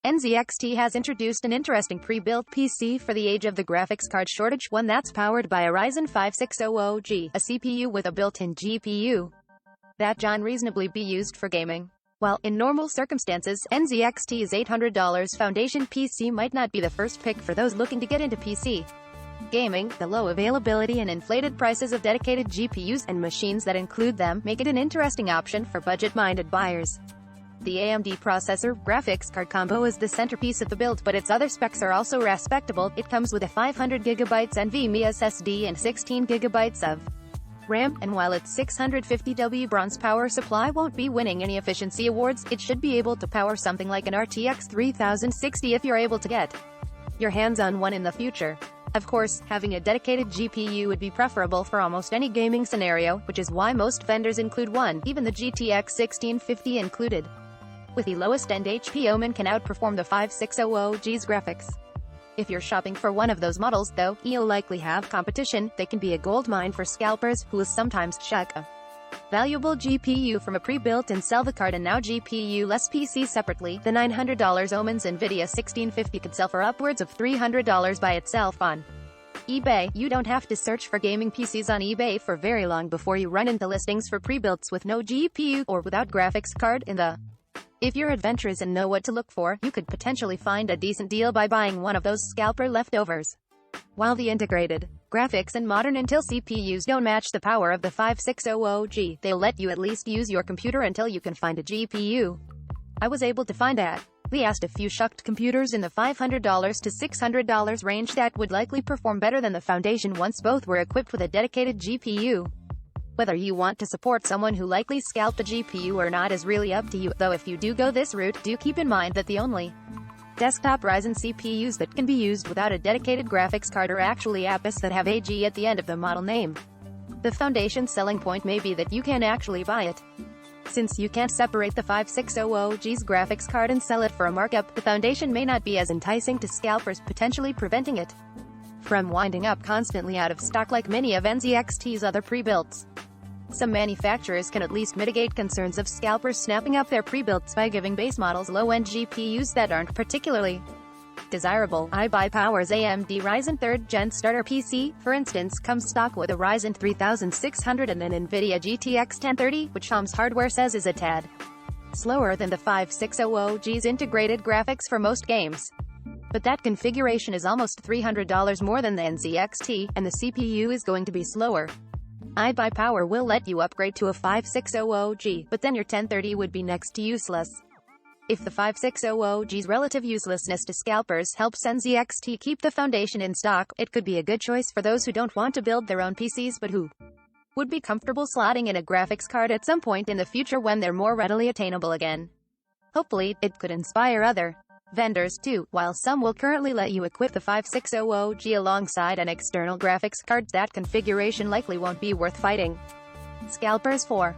NZXT has introduced an interesting pre-built PC for the age of the graphics card shortage, one that's powered by a Ryzen 5 600G, a CPU with a built-in GPU that can reasonably be used for gaming. While, in normal circumstances, NZXT's $800 foundation PC might not be the first pick for those looking to get into PC gaming, the low availability and inflated prices of dedicated GPUs and machines that include them make it an interesting option for budget-minded buyers. The AMD processor graphics card combo is the centerpiece of the build, but its other specs are also respectable. It comes with a 500GB NVMe SSD and 16GB of RAM, and while its 650W bronze power supply won't be winning any efficiency awards, it should be able to power something like an RTX 3060 if you're able to get your hands on one in the future. Of course, having a dedicated GPU would be preferable for almost any gaming scenario, which is why most vendors include one, even the GTX 1650 included. With the lowest end HP, Omen can outperform the 5600G's graphics. If you're shopping for one of those models, though, you'll likely have competition. They can be a goldmine for scalpers, who will sometimes chuck a valuable GPU from a pre-built and sell the card and now GPU-less PC separately. The $900 Omen's NVIDIA 1650 could sell for upwards of $300 by itself on eBay. You don't have to search for gaming PCs on eBay for very long before you run into listings for pre-builts with no GPU or without graphics card in the. If you're adventurous and know what to look for, you could potentially find a decent deal by buying one of those scalper leftovers. While the integrated graphics and modern Intel CPUs don't match the power of the 5600G, they'll let you at least use your computer until you can find a GPU. I was able to find at least a few shucked computers in the $500 to $600 range that would likely perform better than the foundation once both were equipped with a dedicated GPU. Whether you want to support someone who likely scalped a GPU or not is really up to you, though if you do go this route, do keep in mind that the only desktop Ryzen CPUs that can be used without a dedicated graphics card are actually APUs that have AG at the end of the model name. The foundation's selling point may be that you can actually buy it. Since you can't separate the 5600G's graphics card and sell it for a markup, the foundation may not be as enticing to scalpers, potentially preventing it from winding up constantly out of stock like many of NZXT's other pre-builts. Some manufacturers can at least mitigate concerns of scalpers snapping up their pre-builts by giving base models low-end GPUs that aren't particularly desirable. iBuyPower's AMD Ryzen 3rd Gen Starter PC, for instance, comes stock with a Ryzen 3600 and an NVIDIA GTX 1030, which Tom's Hardware says is a tad slower than the 5600G's integrated graphics for most games. But that configuration is almost $300 more than the NZXT, and the CPU is going to be slower. iBuyPower will let you upgrade to a 5600G, but then your 1030 would be next to useless. If the 5600G's relative uselessness to scalpers helps NZXT keep the foundation in stock, it could be a good choice for those who don't want to build their own PCs but who would be comfortable slotting in a graphics card at some point in the future when they're more readily attainable again. Hopefully, it could inspire other vendors too. While some will currently let you equip the 5600G alongside an external graphics card, that configuration likely won't be worth fighting scalpers for.